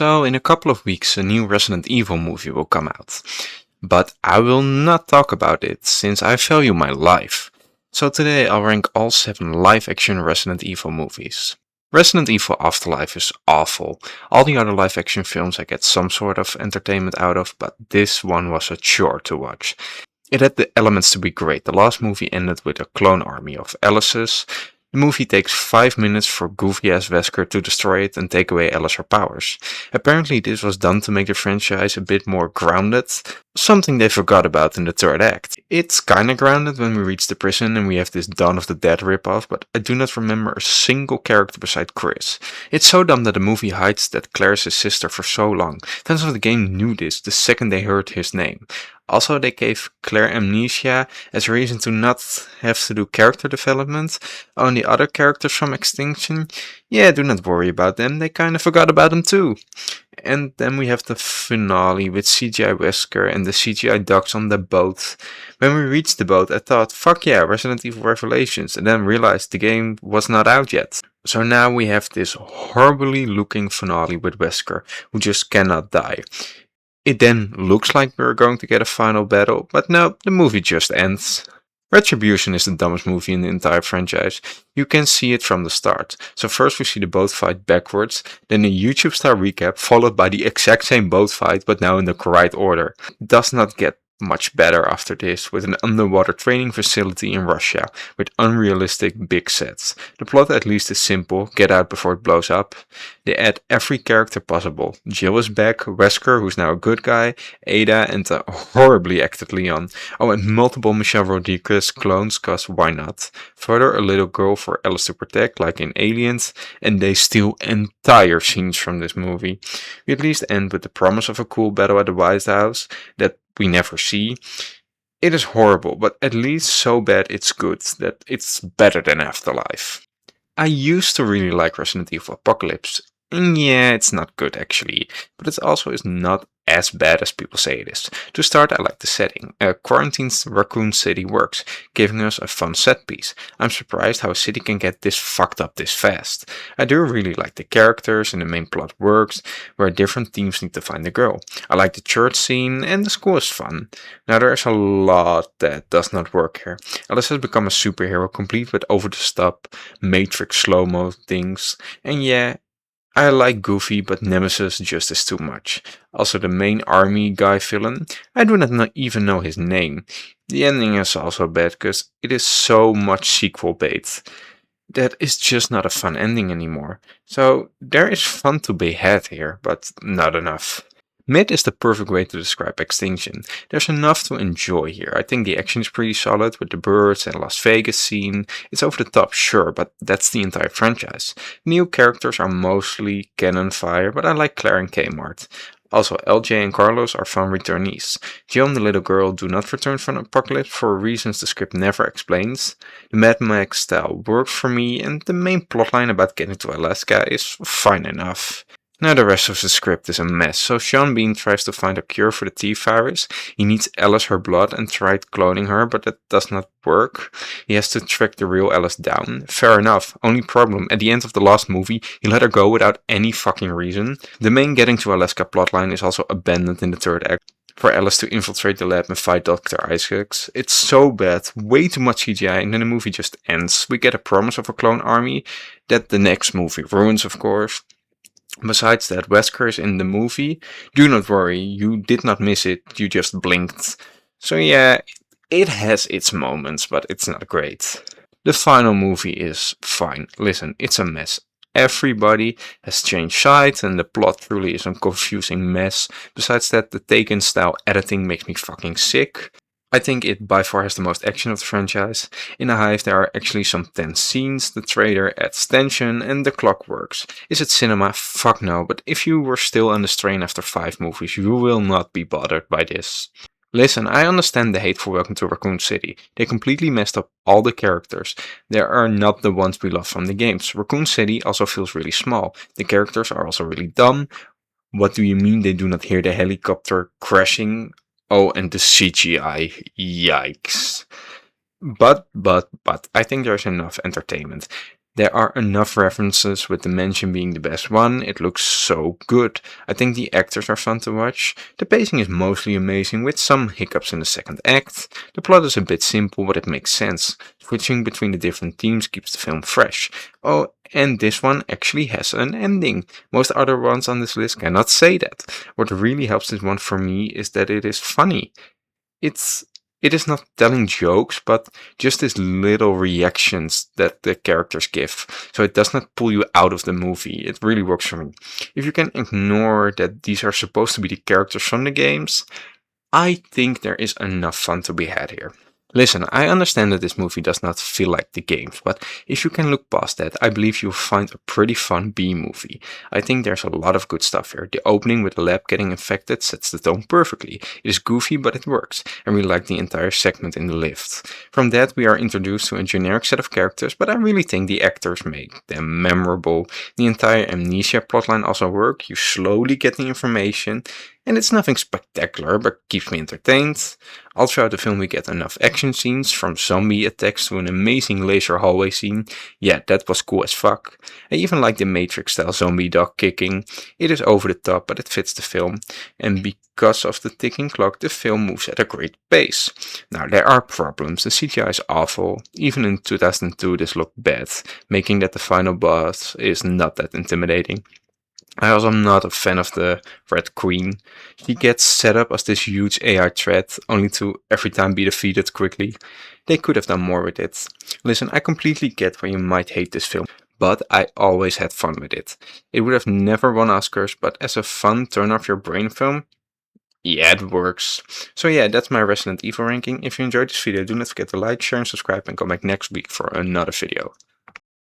So, in a couple of weeks, a new Resident Evil movie will come out. But I will not talk about it since I value my life. So, today I'll rank all 7 live action Resident Evil movies. Resident Evil Afterlife is awful. All the other live action films I get some sort of entertainment out of, but this one was a chore to watch. It had the elements to be great. The last movie ended with a clone army of Alice's. The movie takes 5 minutes for goofy-ass Wesker to destroy it and take away Alice her powers. Apparently this was done to make the franchise a bit more grounded, something they forgot about in the third act. It's kinda grounded when we reach the prison and we have this Dawn of the Dead ripoff, but I do not remember a single character beside Chris. It's so dumb that the movie hides that Claire's his sister for so long. Fans of the game knew this the second they heard his name. Also, they gave Claire amnesia as a reason to not have to do character development. On the other characters from Extinction, yeah, do not worry about them, they kinda forgot about them too. And then we have the finale with CGI Wesker and the CGI dogs on the boat. When we reached the boat, I thought, fuck yeah, Resident Evil Revelations, and then realized the game was not out yet. So now we have this horribly looking finale with Wesker, who just cannot die. It then looks like we're going to get a final battle, but no, the movie just ends. Retribution is the dumbest movie in the entire franchise. You can see it from the start. So first we see the boat fight backwards, then a YouTube style recap followed by the exact same boat fight but now in the correct order. It does not get much better after this, with an underwater training facility in Russia, with unrealistic big sets. The plot at least is simple, get out before it blows up. They add every character possible. Jill is back, Wesker, who's now a good guy, Ada, and a horribly acted Leon. Oh, and multiple Michelle Rodriguez clones, cause why not? Further, a little girl for Alice to protect, like in Aliens, and they steal entire scenes from this movie. We at least end with the promise of a cool battle at the White House that we never see. It is horrible, but at least so bad it's good that it's better than Afterlife. I used to really like Resident Evil Apocalypse. And yeah, it's not good actually, but it also is not as bad as people say it is. To start, I like the setting. Quarantined Raccoon City works, giving us a fun set piece. I'm surprised how a city can get this fucked up this fast. I do really like the characters and the main plot works, where different teams need to find the girl. I like the church scene and the school is fun. Now there's a lot that does not work here. Alice has become a superhero complete with over-the-top Matrix slow-mo things, and yeah, I like Goofy, but Nemesis just is too much. Also the main army guy villain, I do not even know his name. The ending is also bad, because it is so much sequel bait. That is just not a fun ending anymore. So there is fun to be had here, but not enough. Mid is the perfect way to describe Extinction. There's enough to enjoy here. I think the action is pretty solid with the birds and Las Vegas scene. It's over the top, sure, but that's the entire franchise. New characters are mostly cannon fire, but I like Claire and Kmart. Also, LJ and Carlos are fun returnees. Jill and the little girl do not return from Apocalypse for reasons the script never explains. The Mad Max style works for me, and the main plotline about getting to Alaska is fine enough. Now the rest of the script is a mess. So Sean Bean tries to find a cure for the T-virus. He needs Alice her blood and tried cloning her, but that does not work. He has to track the real Alice down. Fair enough. Only problem, at the end of the last movie, he let her go without any fucking reason. The main getting to Alaska plotline is also abandoned in the third act for Alice to infiltrate the lab and fight Dr. Isaacs. It's so bad, way too much CGI, and then the movie just ends. We get a promise of a clone army that the next movie ruins, of course. Besides that, Wesker is in the movie. Do not worry, you did not miss it, you just blinked. So yeah, it has its moments, but it's not great. The final movie is fine. Listen, it's a mess. Everybody has changed sides and the plot truly is a confusing mess. Besides that, the Taken style editing makes me fucking sick. I think it by far has the most action of the franchise. In the Hive there are actually some tense scenes, the trailer adds tension and the clock works. Is it cinema? Fuck no, but if you were still on the strain after 5 movies, you will not be bothered by this. Listen, I understand the hate for Welcome to Raccoon City. They completely messed up all the characters. They are not the ones we love from the games. Raccoon City also feels really small. The characters are also really dumb. What do you mean they do not hear the helicopter crashing? Oh, and the CGI, yikes. But, I think there's enough entertainment. There are enough references, with the mansion being the best one. It looks so good. I think the actors are fun to watch. The pacing is mostly amazing, with some hiccups in the second act. The plot is a bit simple, but it makes sense. Switching between the different themes keeps the film fresh. Oh, and this one actually has an ending. Most other ones on this list cannot say that. What really helps this one for me is that it is funny. It's it is not telling jokes, but just these little reactions that the characters give. So it does not pull you out of the movie. It really works for me. If you can ignore that these are supposed to be the characters from the games, I think there is enough fun to be had here. Listen, I understand that this movie does not feel like the games, but if you can look past that, I believe you'll find a pretty fun B movie. I think there's a lot of good stuff here. The opening with the lab getting infected sets the tone perfectly. It is goofy, but it works, and we like the entire segment in the lift. From that, we are introduced to a generic set of characters, but I really think the actors make them memorable. The entire amnesia plotline also works. You slowly get the information, and it's nothing spectacular, but keeps me entertained. All throughout the film we get enough action scenes, from zombie attacks to an amazing laser hallway scene. Yeah, that was cool as fuck. I even like the Matrix style zombie dog kicking. It is over the top, but it fits the film. And because of the ticking clock, the film moves at a great pace. Now, there are problems. The CGI is awful. Even in 2002 this looked bad, making that the final boss is not that intimidating. I also am not a fan of the Red Queen. She gets set up as this huge AI threat, only to every time be defeated quickly. They could have done more with it. Listen, I completely get why you might hate this film, but I always had fun with it. It would have never won Oscars, but as a fun turn off your brain film, yeah, it works. So yeah, that's my Resident Evil ranking. If you enjoyed this video, do not forget to like, share, and subscribe, and come back next week for another video.